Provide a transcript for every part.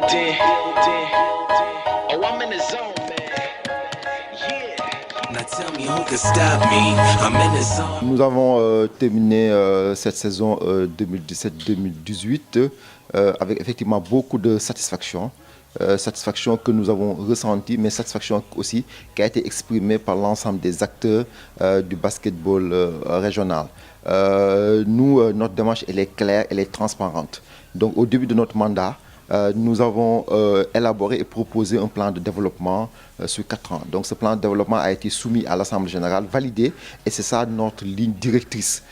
building. Oh, I'm in the zone, man. Yeah. Now tell me who can stop me. I'm in the zone. Nous avons terminé cette saison 2017-2018 avec effectivement beaucoup de satisfaction. Satisfaction que nous avons ressentie, mais satisfaction aussi qui a été exprimée par l'ensemble des acteurs du basketball régional. Nous, notre démarche, elle est claire, elle est transparente. Donc au début de notre mandat, nous avons élaboré et proposé un plan de développement sur 4 ans. Donc ce plan de développement a été soumis à l'Assemblée générale, validé, et c'est ça notre ligne directrice.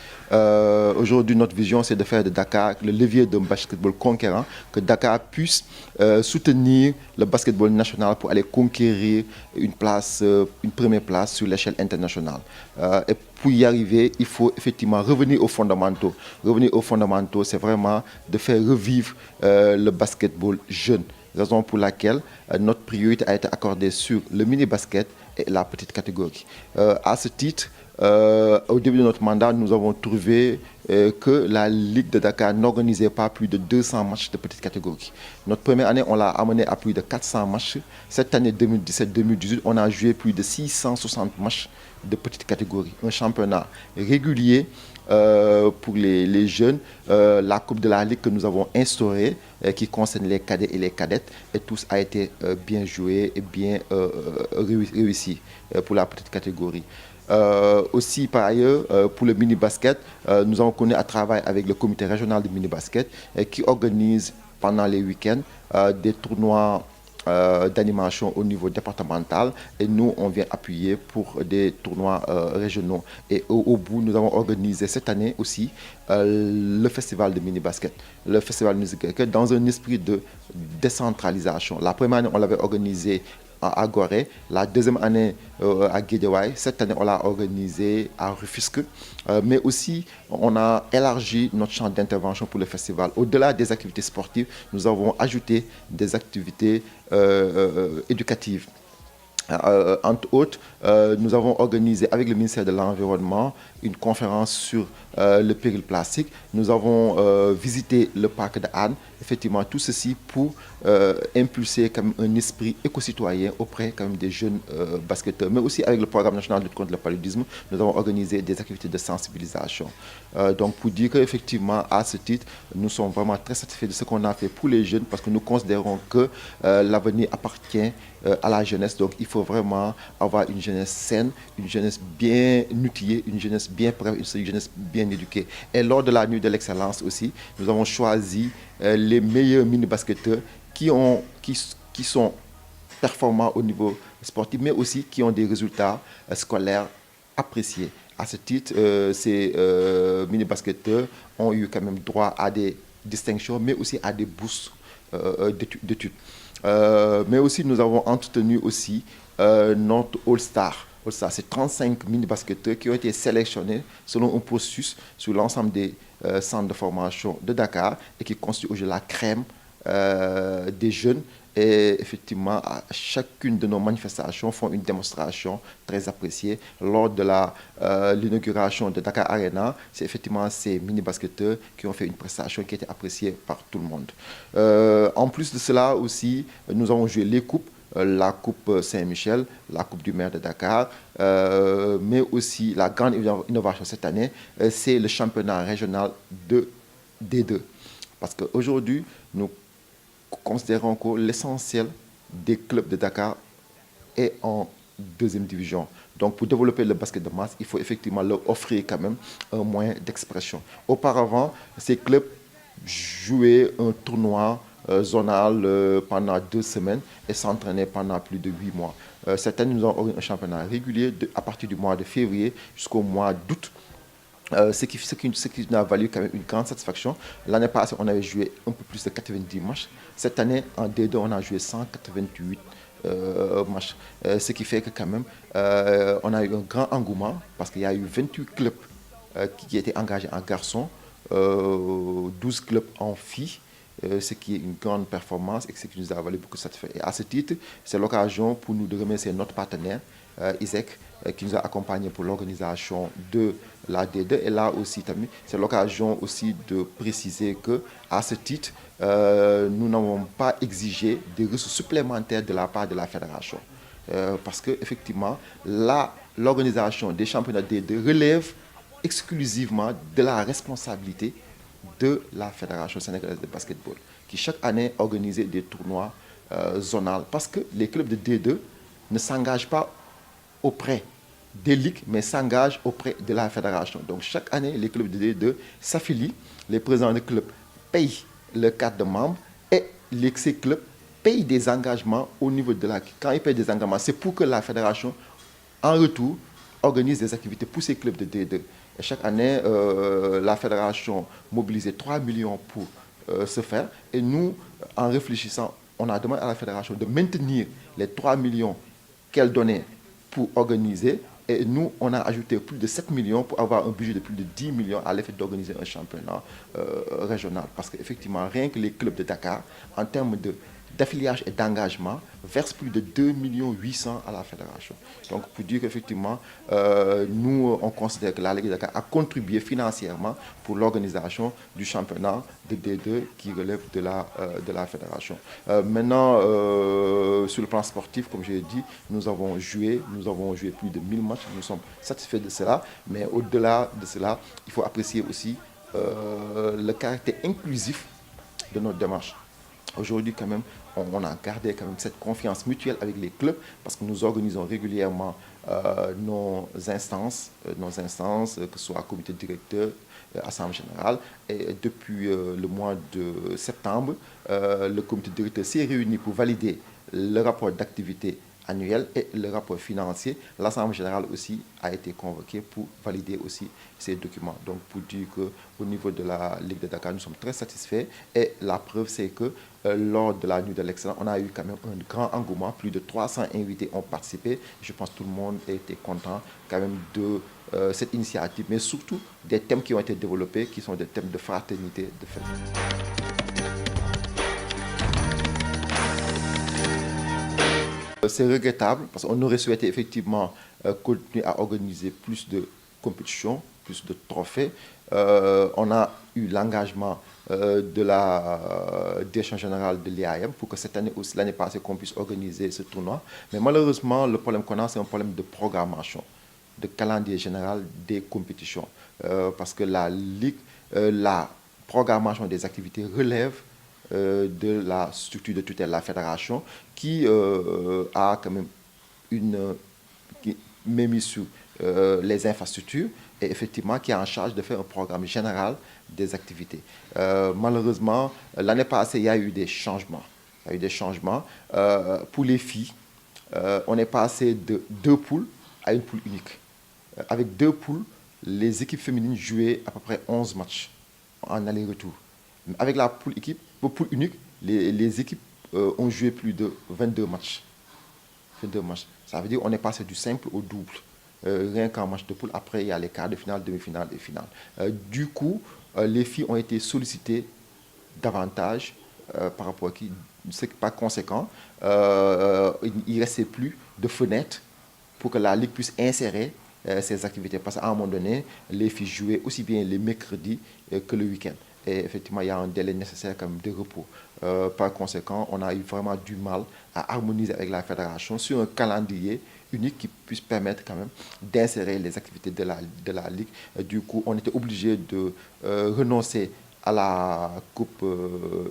Aujourd'hui, notre vision, c'est de faire de Dakar le levier d'un basketball conquérant, que Dakar puisse soutenir le basketball national pour aller conquérir une première place sur l'échelle internationale. Et pour y arriver, il faut effectivement revenir aux fondamentaux. Revenir aux fondamentaux, c'est vraiment de faire revivre le basketball jeune. Raison pour laquelle notre priorité a été accordée sur le mini-basket et la petite catégorie. À ce titre, au début de notre mandat, nous avons trouvé que la Ligue de Dakar n'organisait pas plus de 200 matchs de petite catégorie. Notre première année, on l'a amené à plus de 400 matchs. Cette année 2017-2018, on a joué plus de 660 matchs de petite catégorie. Un championnat régulier pour les jeunes, la Coupe de la Ligue que nous avons instaurée, qui concerne les cadets et les cadettes, et tout a été bien joué et bien réussi pour la petite catégorie. Aussi, par ailleurs, pour le mini-basket, nous avons connu à travailler avec le comité régional du mini-basket qui organise pendant les week-ends des tournois d'animation au niveau départemental, et nous on vient appuyer pour des tournois régionaux. Et au bout, nous avons organisé cette année aussi le festival de mini-basket. Le festival de mini-basket dans un esprit de décentralisation. La première année, on l'avait organisé à Gorée, la deuxième année à Guédiawaye, cette année on l'a organisé à Rufisque, mais aussi on a élargi notre champ d'intervention pour le festival. Au-delà des activités sportives, nous avons ajouté des activités éducatives. Entre autres, nous avons organisé avec le ministère de l'Environnement une conférence sur le péril plastique. Nous avons visité le parc de Anne. Effectivement, tout ceci pour impulser quand même un esprit éco-citoyen auprès quand même des jeunes basketteurs. Mais aussi avec le programme national de lutte contre le paludisme, nous avons organisé des activités de sensibilisation. Donc pour dire qu'effectivement, à ce titre, nous sommes vraiment très satisfaits de ce qu'on a fait pour les jeunes, parce que nous considérons que l'avenir appartient à la jeunesse. Donc il faut vraiment avoir une jeunesse saine, une jeunesse bien outillée, une jeunesse bien prête, une jeunesse bien éduquée. Et lors de la nuit de l'excellence aussi, nous avons choisi les meilleurs mini-basketteurs qui sont performants au niveau sportif, mais aussi qui ont des résultats scolaires appréciés. À ce titre, ces mini-basketteurs ont eu quand même droit à des distinctions, mais aussi à des bourses d'études. Mais aussi, nous avons entretenu aussi notre All-Star. All-Star, c'est 35 mini-basketteurs qui ont été sélectionnés selon un processus sur l'ensemble des centres de formation de Dakar, et qui constituent aujourd'hui la crème des jeunes. Et effectivement, à chacune de nos manifestations font une démonstration très appréciée. Lors de l'inauguration de Dakar Arena, c'est effectivement ces mini-basketteurs qui ont fait une prestation qui a été appréciée par tout le monde. En plus de cela aussi, nous avons joué les coupes. La Coupe Saint-Michel, la Coupe du maire de Dakar, mais aussi la grande innovation cette année, c'est le championnat régional de D2. Parce qu'aujourd'hui, nous considérons que l'essentiel des clubs de Dakar est en deuxième division. Donc pour développer le basket de masse, il faut effectivement leur offrir quand même un moyen d'expression. Auparavant, ces clubs jouaient un tournoi zonal pendant 2 semaines et s'entraînaient pendant plus de 8 mois. Cette année, nous avons un championnat régulier à partir du mois de février jusqu'au mois d'août. Ce qui nous a valu quand même une grande satisfaction. L'année passée, on avait joué un peu plus de 90 matchs. Cette année, en D2, on a joué 188 matchs. Ce qui fait que quand même, on a eu un grand engouement, parce qu'il y a eu 28 clubs qui étaient engagés en garçons, 12 clubs en filles. Ce qui est une grande performance et ce qui nous a valu beaucoup de satisfaction. Et à ce titre, c'est l'occasion pour nous de remercier notre partenaire, ISEC, qui nous a accompagnés pour l'organisation de la D2. Et là aussi, c'est l'occasion aussi de préciser que, à ce titre, nous n'avons pas exigé des ressources supplémentaires de la part de la fédération. Parce qu'effectivement, l'organisation des championnats D2 relève exclusivement de la responsabilité de la Fédération sénégalaise de basketball, qui chaque année organisait des tournois zonal, parce que les clubs de D2 ne s'engagent pas auprès des ligues, mais s'engagent auprès de la fédération. Donc chaque année, les clubs de D2 s'affilient, les présidents de clubs payent le carte de membre et ces clubs payent des engagements au niveau de la... Quand ils payent des engagements, c'est pour que la fédération, en retour, organise des activités pour ces clubs de D2. Et chaque année, la fédération mobilisait 3 millions pour ce faire. Et nous, en réfléchissant, on a demandé à la fédération de maintenir les 3 millions qu'elle donnait pour organiser. Et nous, on a ajouté plus de 7 millions pour avoir un budget de plus de 10 millions à l'effet d'organiser un championnat régional. Parce qu'effectivement, rien que les clubs de Dakar, en termes d'affiliage et d'engagement, versent plus de 2,8 millions à la fédération. Donc, pour dire qu'effectivement, nous, on considère que la Ligue de Dakar a contribué financièrement pour l'organisation du championnat de D2 qui relève de la fédération. Maintenant, sur le plan sportif, comme je l'ai dit, nous avons joué plus de 1000 matchs, nous sommes satisfaits de cela, mais au-delà de cela, il faut apprécier aussi le caractère inclusif de notre démarche. Aujourd'hui, quand même, on a gardé quand même cette confiance mutuelle avec les clubs parce que nous organisons régulièrement nos instances, que ce soit comité directeur, assemblée générale. Et depuis le mois de septembre, le comité directeur s'est réuni pour valider le rapport d'activité annuel et le rapport financier. L'Assemblée générale aussi a été convoquée pour valider aussi ces documents. Donc pour dire qu'au niveau de la Ligue de Dakar, nous sommes très satisfaits. Et la preuve, c'est que lors de la nuit de l'excellence, on a eu quand même un grand engouement. Plus de 300 invités ont participé. Je pense que tout le monde a été content quand même de cette initiative, mais surtout des thèmes qui ont été développés, qui sont des thèmes de fraternité, de fête. C'est regrettable parce qu'on aurait souhaité effectivement continuer à organiser plus de compétitions, plus de trophées. On a eu l'engagement de la direction générale de l'IAM pour que cette année aussi, l'année passée, qu'on puisse organiser ce tournoi. Mais malheureusement, le problème qu'on a, c'est un problème de programmation, de calendrier général des compétitions. Parce que la Ligue, la programmation des activités relève de la structure de tutelle, la fédération, qui a quand même qui met mis sur les infrastructures et effectivement qui est en charge de faire un programme général des activités. Malheureusement, l'année passée, il y a eu des changements. Pour les filles, on est passé de 2 poules à une poule unique. Avec 2 poules, les équipes féminines jouaient à peu près 11 matchs en aller-retour. Avec la poule unique, les équipes ont joué plus de 22 matchs. Ça veut dire qu'on est passé du simple au double. Rien qu'en match de poule, après il y a les quarts de finale, demi-finale et finale. Du coup, les filles ont été sollicitées davantage par rapport à qui, c'est pas conséquent. Il ne restait plus de fenêtres pour que la Ligue puisse insérer ces activités. Parce qu'à un moment donné, les filles jouaient aussi bien les mercredis que le week-end. Et effectivement, il y a un délai nécessaire quand même de repos. Par conséquent, on a eu vraiment du mal à harmoniser avec la fédération sur un calendrier unique qui puisse permettre quand même d'insérer les activités de la Ligue. Du coup, on était obligé de renoncer à la Coupe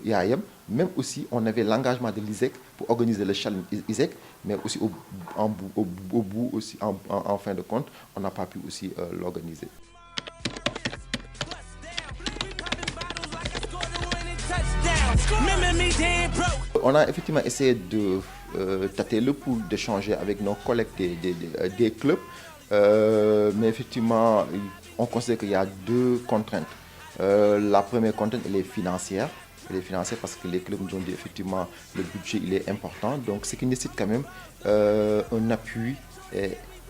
IAM. Même aussi, on avait l'engagement de l'ISEC pour organiser le challenge ISEC, mais aussi au bout, aussi, en fin de compte, on n'a pas pu aussi l'organiser. On a effectivement essayé de tâter le pouls, d'échanger avec nos collègues des clubs, mais effectivement, on considère qu'il y a 2 contraintes. La première contrainte, elle est financière. Parce que les clubs nous ont dit effectivement le budget il est important, donc ce qui nécessite quand même un appui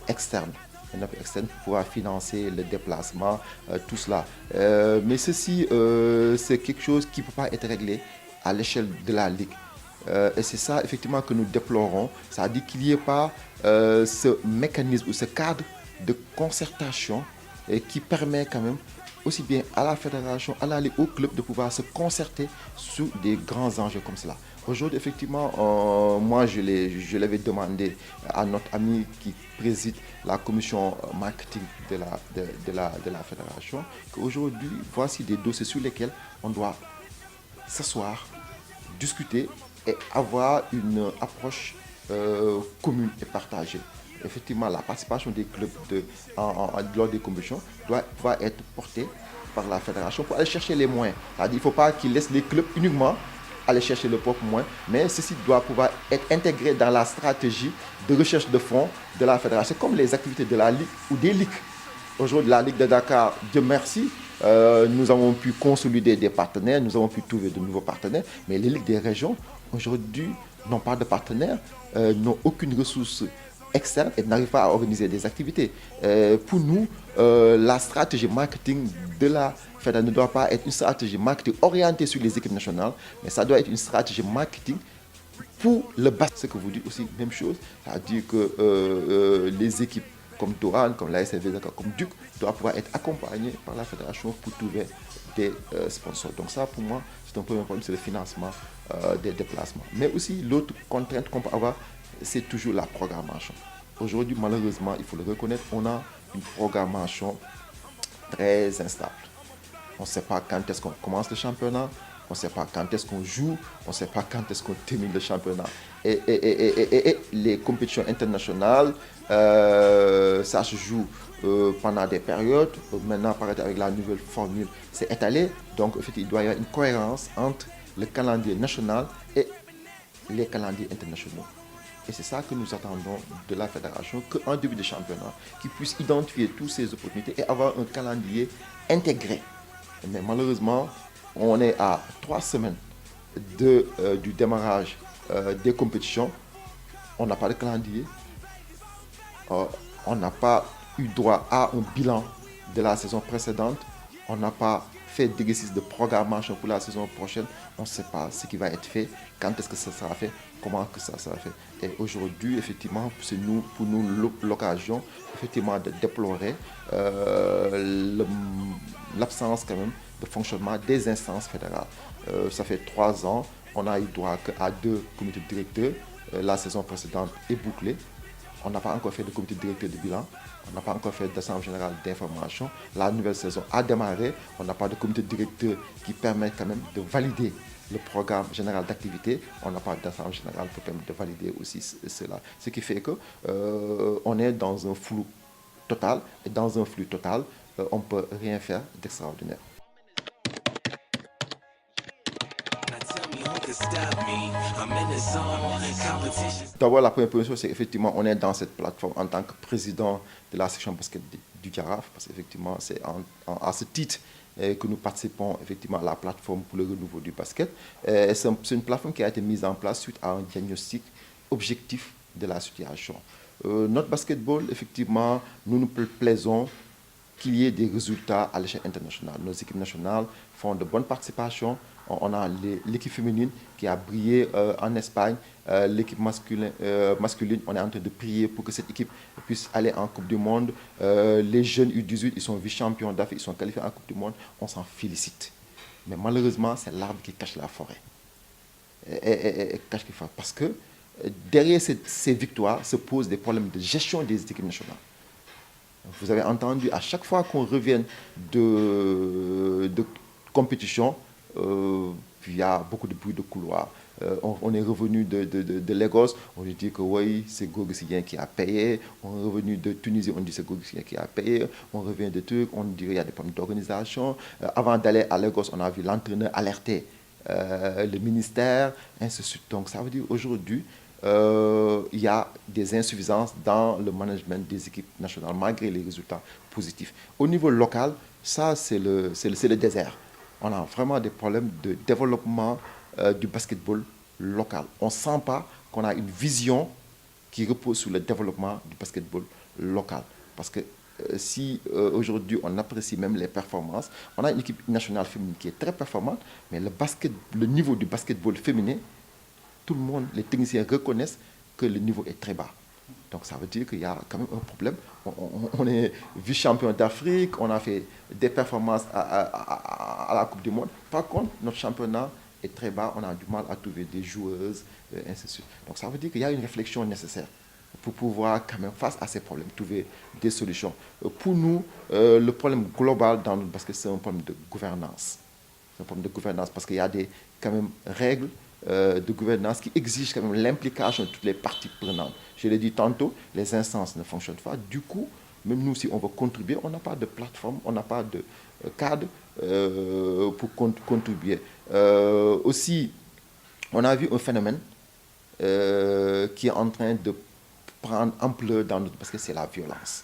externe. Pour pouvoir financer le déplacement, tout cela. Mais ceci, c'est quelque chose qui ne peut pas être réglé à l'échelle de la Ligue. Et c'est ça, effectivement, que nous déplorons. Ça dit qu'il n'y ait pas ce mécanisme ou ce cadre de concertation qui permet quand même aussi bien à la fédération, à la ligue, au club de pouvoir se concerter sur des grands enjeux comme cela. Aujourd'hui, effectivement, moi, je l'avais demandé à notre ami qui préside la commission marketing de la fédération, qu'aujourd'hui, voici des dossiers sur lesquels on doit s'asseoir, discuter et avoir une approche commune et partagée. Effectivement, la participation des clubs lors des compétitions doit pouvoir être portée par la fédération pour aller chercher les moyens. C'est-à-dire qu'il ne faut pas qu'ils laissent les clubs uniquement aller chercher le propre moyen, mais ceci doit pouvoir être intégré dans la stratégie de recherche de fonds de la fédération, comme les activités de la Ligue ou des ligues. Aujourd'hui, la Ligue de Dakar, Dieu merci, nous avons pu consolider des partenaires, nous avons pu trouver de nouveaux partenaires, mais les ligues des régions, aujourd'hui, n'ont pas de partenaires, n'ont aucune ressource externe et n'arrivent pas à organiser des activités. Pour nous, la stratégie marketing de la fédération ne doit pas être une stratégie marketing orientée sur les équipes nationales, mais ça doit être une stratégie marketing pour le basket. Ce que vous dites aussi, même chose, c'est-à-dire que les équipes comme Toran, comme la SFV, comme Duc, doivent pouvoir être accompagnés par la fédération pour trouver des sponsors. Donc ça, pour moi, c'est un premier problème, c'est le financement des déplacements. Mais aussi, l'autre contrainte qu'on peut avoir, c'est toujours la programmation. Aujourd'hui, malheureusement, il faut le reconnaître, on a une programmation très instable. On ne sait pas quand est-ce qu'on commence le championnat, on ne sait pas quand est-ce qu'on joue, on ne sait pas quand est-ce qu'on termine le championnat. Et les compétitions internationales, ça se joue pendant des périodes. Maintenant, avec la nouvelle formule, c'est étalé. Donc, en fait, il doit y avoir une cohérence entre le calendrier national et les calendriers internationaux. Et c'est ça que nous attendons de la fédération, qu'en début de championnat, qu'ils puissent identifier toutes ces opportunités et avoir un calendrier intégré. Mais malheureusement, on est à 3 semaines du démarrage des compétitions. On n'a pas de calendrier. On n'a pas eu droit à un bilan de la saison précédente. On n'a pas fait d'exercice de programmation pour la saison prochaine. On ne sait pas ce qui va être fait, quand est-ce que ça sera fait, comment que ça sera fait. Et aujourd'hui, effectivement, c'est pour nous l'occasion effectivement de déplorer l'absence quand même de fonctionnement des instances fédérales. Ça fait 3 ans, on n'a eu droit qu'à 2 comités directeurs. La saison précédente est bouclée. On n'a pas encore fait de comité directeur de bilan. On n'a pas encore fait d'assemblée générale d'information. La nouvelle saison a démarré. On n'a pas de comité directeur qui permet quand même de valider le programme général d'activité. On n'a pas d'assemblée générale pour permettre de valider aussi cela. Ce qui fait qu'on est dans un flou total. Et dans un flux total, on ne peut rien faire d'extraordinaire. D'abord, la première chose, c'est effectivement, on est dans cette plateforme en tant que président de la section basket du Jaraaf, parce qu'effectivement, c'est à ce titre que nous participons effectivement à la plateforme pour le renouveau du basket. C'est une plateforme qui a été mise en place suite à un diagnostic objectif de la situation. Notre basketball, effectivement, nous nous plaisons qu'il y ait des résultats à l'échelle internationale. Nos équipes nationales font de bonnes participations. On a l'équipe féminine qui a brillé en Espagne. L'équipe masculine, on est en train de prier pour que cette équipe puisse aller en Coupe du Monde. Les jeunes U18, ils sont vice-champions d'Afrique, ils sont qualifiés en Coupe du Monde. On s'en félicite. Mais malheureusement, c'est l'arbre qui cache la forêt. Parce que derrière ces victoires se posent des problèmes de gestion des équipes nationales. Vous avez entendu, à chaque fois qu'on revient de compétition, il y a beaucoup de bruit de couloir. On est revenu de Lagos, on lui dit que oui, c'est Gorgui qui a payé. On est revenu de Tunisie, on dit que c'est Gorgui qui a payé. On revient de Turc, on dit qu'il y a des problèmes d'organisation. Avant d'aller à Lagos, on a vu l'entraîneur alerter le ministère, ainsi de suite. Donc ça veut dire aujourd'hui, il y a des insuffisances dans le management des équipes nationales, malgré les résultats positifs. Au niveau local, ça, c'est le désert. On a vraiment des problèmes de développement du basketball local. On ne sent pas qu'on a une vision qui repose sur le développement du basketball local. Parce que si aujourd'hui on apprécie même les performances, on a une équipe nationale féminine qui est très performante, mais le niveau du basketball féminin tout le monde, les techniciens reconnaissent que le niveau est très bas. Donc ça veut dire qu'il y a quand même un problème. On est vice-champion d'Afrique, on a fait des performances à la Coupe du Monde. Par contre, notre championnat est très bas, on a du mal à trouver des joueuses, ainsi de suite. Donc ça veut dire qu'il y a une réflexion nécessaire pour pouvoir quand même, face à ces problèmes, trouver des solutions. Pour nous, le problème global dans notre basket, c'est un problème de gouvernance. C'est un problème de gouvernance parce qu'il y a des quand même règles de gouvernance qui exigent quand même l'implication de toutes les parties prenantes. Je l'ai dit tantôt, les instances ne fonctionnent pas. Du coup, même nous, si on veut contribuer, on n'a pas de plateforme, on n'a pas de cadre pour contribuer. Aussi, on a vu un phénomène qui est en train de prendre ampleur dans notre... parce que c'est la violence.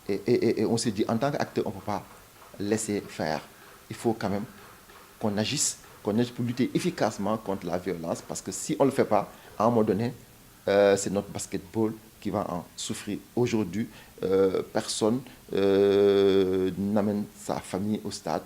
Et on s'est dit, en tant qu'acteur, on ne peut pas laisser faire. Il faut quand même qu'on agisse pour lutter efficacement contre la violence, parce que si on ne le fait pas, à un moment donné, c'est notre basketball qui va en souffrir. Aujourd'hui, personne n'amène sa famille au stade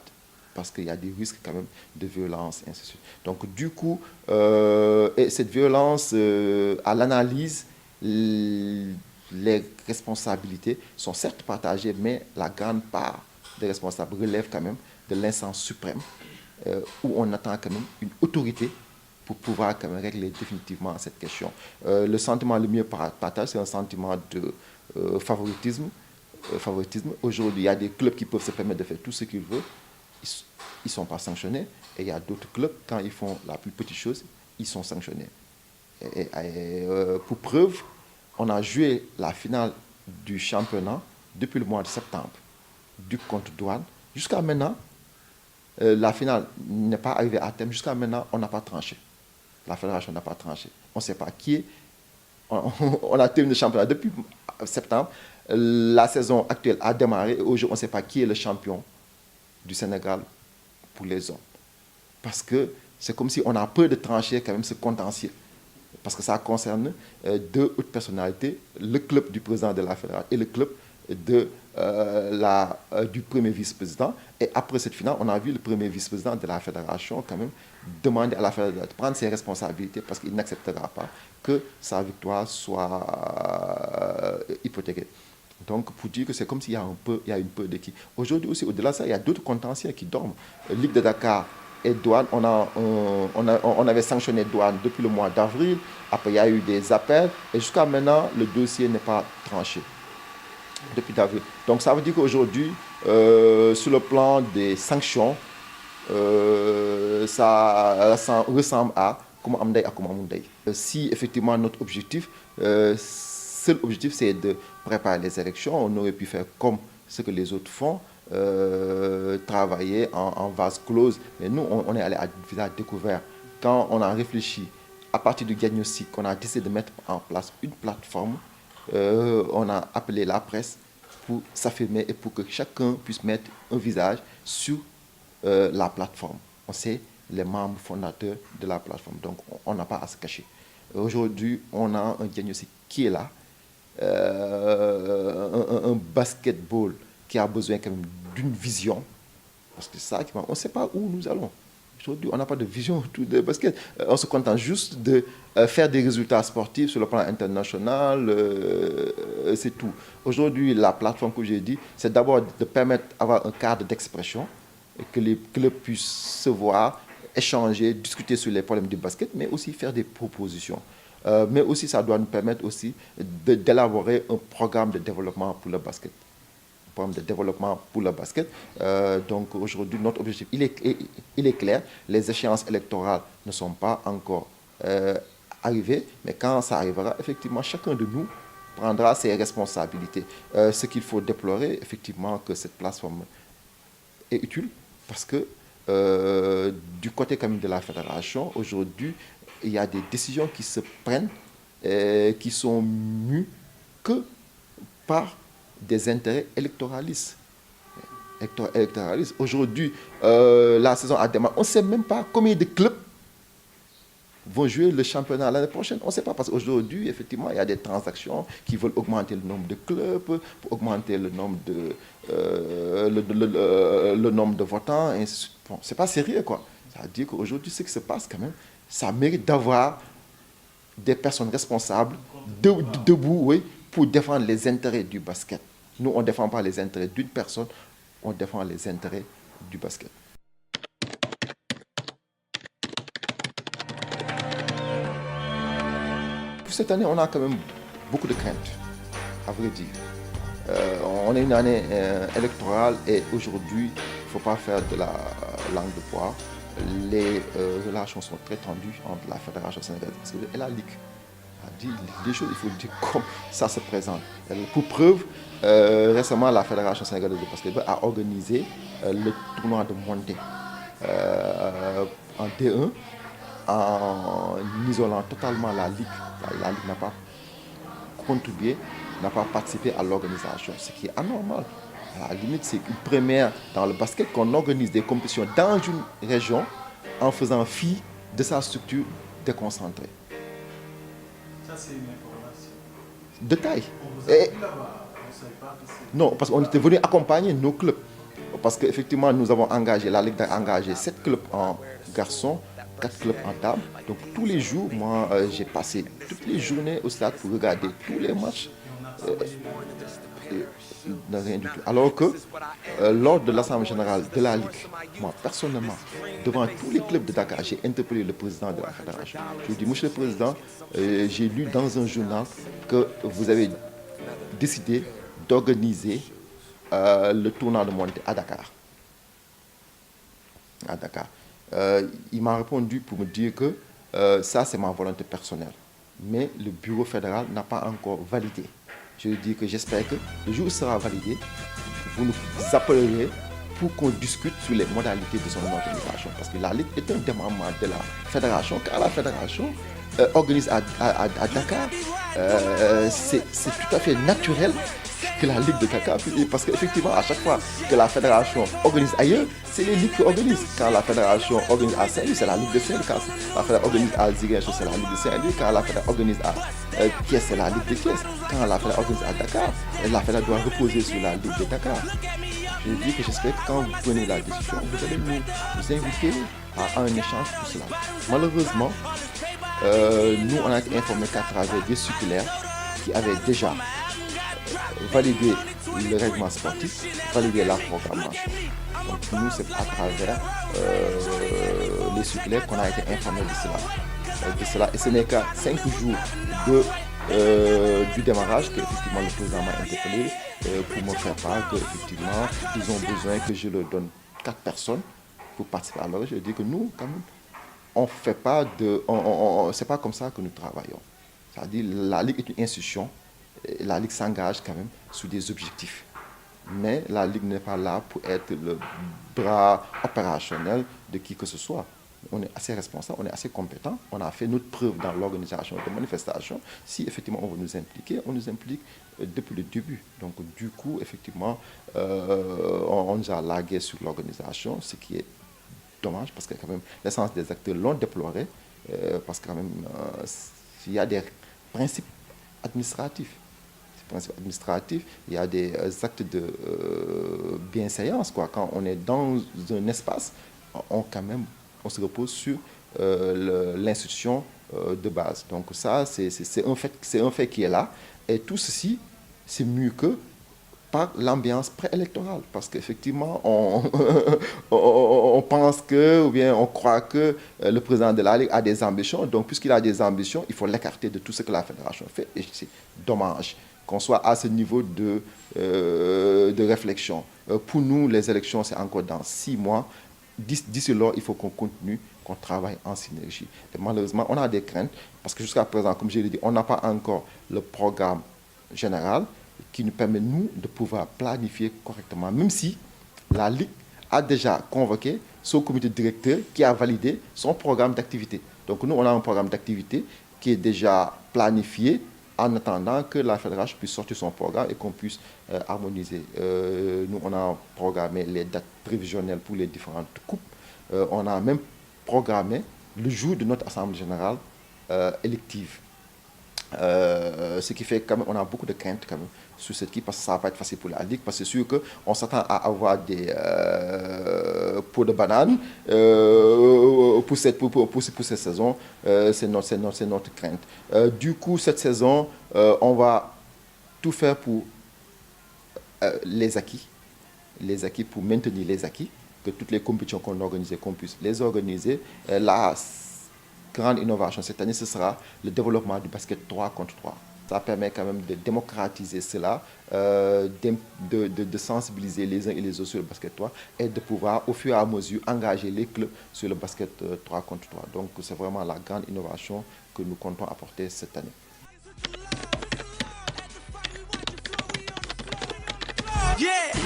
parce qu'il y a des risques quand même de violence, et ainsi de suite. Donc du coup, et cette violence, à l'analyse, les responsabilités sont certes partagées, mais la grande part des responsables relève quand même de l'instance suprême, où on attend quand même une autorité pour pouvoir quand même régler définitivement cette question. Le sentiment le mieux partagé, c'est un sentiment de favoritisme. Aujourd'hui, il y a des clubs qui peuvent se permettre de faire tout ce qu'ils veulent. Ils ne sont pas sanctionnés. Et il y a d'autres clubs, quand ils font la plus petite chose, ils sont sanctionnés. Pour preuve, on a joué la finale du championnat depuis le mois de septembre, du contre Douane. Jusqu'à maintenant, la finale n'est pas arrivée à terme. Jusqu'à maintenant, on n'a pas tranché. La fédération n'a pas tranché. On ne sait pas qui est. On a terminé le championnat depuis septembre. La saison actuelle a démarré. Aujourd'hui, on ne sait pas qui est le champion du Sénégal pour les hommes. Parce que c'est comme si on a peur de trancher quand même ce contentieux. Parce que ça concerne deux hautes personnalités, le club du président de la fédération et le club du premier vice-président. Et après cette finale, on a vu le premier vice-président de la fédération quand même demander à la fédération de prendre ses responsabilités parce qu'il n'acceptera pas que sa victoire soit hypothéquée. Donc, pour dire que c'est comme s'il y a une peur d'équipe. Aujourd'hui aussi, au-delà de ça, il y a d'autres contentieux qui dorment. Ligue de Dakar et Douane, on avait sanctionné Douane depuis le mois d'avril. Après, il y a eu des appels. Et jusqu'à maintenant, le dossier n'est pas tranché depuis d'avril. Donc, ça veut dire qu'aujourd'hui, sur le plan des sanctions, ça ressemble à comment Amday à comment Amday. Si effectivement notre objectif, seul objectif, c'est de préparer les élections, on aurait pu faire comme ce que les autres font, travailler en vase close. Mais nous, on est allé à visage découvert. Quand on a réfléchi, à partir du diagnostic, on a décidé de mettre en place une plateforme. On a appelé la presse pour s'affirmer et pour que chacun puisse mettre un visage sur la plateforme. On sait les membres fondateurs de la plateforme, donc on n'a pas à se cacher. Aujourd'hui, on a un diagnostic qui est là, un basketball qui a besoin quand même d'une vision, parce que ça, on ne sait pas où nous allons. Aujourd'hui, on n'a pas de vision autour de basket. On se contente juste de faire des résultats sportifs sur le plan international, c'est tout. Aujourd'hui, la plateforme que j'ai dit, c'est d'abord de permettre d'avoir un cadre d'expression, que les clubs puissent se voir, échanger, discuter sur les problèmes du basket, mais aussi faire des propositions. Mais aussi, ça doit nous permettre aussi d'élaborer un programme de développement pour le basket. De développement pour le basket. Donc aujourd'hui, notre objectif, il est clair. Les échéances électorales ne sont pas encore arrivées, mais quand ça arrivera, effectivement, chacun de nous prendra ses responsabilités. Ce qu'il faut déplorer, effectivement, que cette plateforme est utile, parce que du côté quand même de la fédération, aujourd'hui, il y a des décisions qui se prennent, qui sont mues que par des intérêts électoralistes. Aujourd'hui, la saison a démarré. On ne sait même pas combien de clubs vont jouer le championnat l'année prochaine. On ne sait pas, parce qu'aujourd'hui, effectivement, il y a des transactions qui veulent augmenter le nombre de clubs, pour augmenter le nombre de, le nombre de votants. Bon, ce n'est pas sérieux, quoi. C'est-à-dire qu'aujourd'hui, ce qui se passe quand même, ça mérite d'avoir des personnes responsables debout, oui, pour défendre les intérêts du basket. Nous, on ne défend pas les intérêts d'une personne, on défend les intérêts du basket. Pour cette année, on a quand même beaucoup de craintes, à vrai dire. On est une année électorale et aujourd'hui, il ne faut pas faire de la langue de bois. Les relations sont très tendues entre la Fédération sénégalaise de basket et la Ligue. Les choses, il faut dire comme ça se présente. Pour preuve, récemment, la Fédération sénégalaise de basket a organisé le tournoi de montée en D1 en isolant totalement la Ligue. La Ligue n'a pas contribué, n'a pas participé à l'organisation, ce qui est anormal. À la limite, c'est une première dans le basket qu'on organise des compétitions dans une région en faisant fi de sa structure déconcentrée. Ça, c'est une information. De taille. On vous a vu là-bas, on ne savait pas que c'est... Non, parce qu'on était venu accompagner nos clubs. Parce qu'effectivement, nous avons engagé, la Ligue a engagé 7 clubs en garçons, 4 clubs en dames. Donc tous les jours, moi, j'ai passé toutes les journées au stade pour regarder tous les matchs. Rien du tout. Alors que lors de l'Assemblée générale de la Ligue, moi personnellement, devant tous les clubs de Dakar, j'ai interpellé le président de la fédération. Je lui ai dit, monsieur le président, j'ai lu dans un journal que vous avez décidé d'organiser le tournoi de montée à Dakar. À Dakar. Il m'a répondu pour me dire que ça, c'est ma volonté personnelle. Mais le bureau fédéral n'a pas encore validé. Je lui dis que j'espère que le jour où sera validé, vous nous appellerez pour qu'on discute sur les modalités de son organisation. Parce que la Ligue est un démembrement de la fédération. Car la fédération organise à Dakar, c'est tout à fait naturel que la Ligue de Dakar, parce qu'effectivement, à chaque fois que la fédération organise ailleurs, c'est les ligues qui organisent. Quand la fédération organise à Saint-Louis, c'est la Ligue de Saint-Louis. Quand la fédération organise à Ziguinchor, c'est la Ligue de Saint-Louis. Quand la fédération organise à Thiès, c'est la Ligue de Thiès. Quand la fédération organise à Dakar, la fédération doit reposer sur la Ligue de Dakar. Je dis que j'espère que quand vous prenez la décision, vous allez nous inviter à un échange pour cela. Malheureusement, nous, on a été informés qu'à travers des circulaires qui avaient déjà validé le règlement sportif, validé la programmation. Donc nous, c'est à travers les circulaires qu'on a été informés de cela. Et ce n'est qu'à 5 jours du démarrage qu'effectivement le président m'a interpellé pour me faire part qu'effectivement ils ont besoin que je leur donne 4 personnes pour participer. Alors je dis que nous, quand même, on fait pas de... c'est pas comme ça que nous travaillons. C'est-à-dire la Ligue est une institution. La Ligue s'engage quand même sur des objectifs. Mais la Ligue n'est pas là pour être le bras opérationnel de qui que ce soit. On est assez responsable, on est assez compétent. On a fait notre preuve dans l'organisation de manifestations. Si effectivement on veut nous impliquer, on nous implique depuis le début. Donc du coup, effectivement, on nous a largué sur l'organisation, ce qui est dommage parce que quand même l'essence des acteurs l'ont déploré parce que quand même il y a des principes administratifs. Il y a des actes de bienséance. Quand on est dans un espace, on se repose sur l'institution de base. Donc ça, c'est un fait qui est là. Et tout ceci, c'est mieux que par l'ambiance préélectorale. Parce qu'effectivement, on pense que, ou bien on croit que le président de la Ligue a des ambitions. Donc puisqu'il a des ambitions, il faut l'écarter de tout ce que la fédération fait. Et c'est dommage qu'on soit à ce niveau de réflexion. Pour nous, les élections, c'est encore dans 6 mois. D'ici là, il faut qu'on continue, qu'on travaille en synergie. Et malheureusement, on a des craintes, parce que jusqu'à présent, comme je l'ai dit, on n'a pas encore le programme général qui nous permet, nous, de pouvoir planifier correctement, même si la Ligue a déjà convoqué son comité directeur qui a validé son programme d'activité. Donc nous, on a un programme d'activité qui est déjà planifié, en attendant que la fédération puisse sortir son programme et qu'on puisse harmoniser. Nous, on a programmé les dates prévisionnelles pour les différentes coupes. On a même programmé le jour de notre assemblée générale élective. Ce qui fait quand même, on a beaucoup de craintes quand même sur cette équipe parce que ça va pas être facile pour la Ligue. Parce que c'est sûr qu'on s'attend à avoir des pots de banane pour cette saison. C'est notre crainte. Du coup, cette saison, on va tout faire pour les acquis, pour maintenir les acquis, que toutes les compétitions qu'on organise, qu'on puisse les organiser. La grande innovation cette année, ce sera le développement du basket 3 contre 3. Ça permet quand même de démocratiser cela, de sensibiliser les uns et les autres sur le basket 3 et de pouvoir au fur et à mesure engager les clubs sur le basket 3 contre 3. Donc c'est vraiment la grande innovation que nous comptons apporter cette année.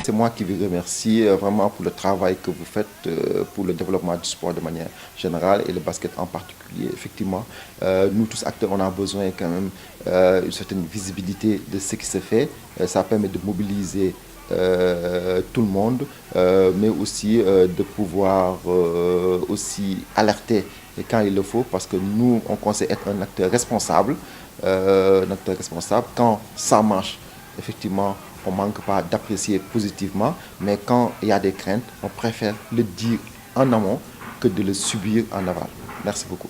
C'est moi qui vous remercie vraiment pour le travail que vous faites pour le développement du sport de manière générale et le basket en particulier. Effectivement, nous tous acteurs, on a besoin quand même d'une certaine visibilité de ce qui se fait. Ça permet de mobiliser tout le monde, mais aussi de pouvoir aussi alerter quand il le faut, parce que nous, on conseille être un acteur responsable. Quand ça marche, effectivement, on ne manque pas d'apprécier positivement, mais quand il y a des craintes, on préfère le dire en amont que de le subir en aval. Merci beaucoup.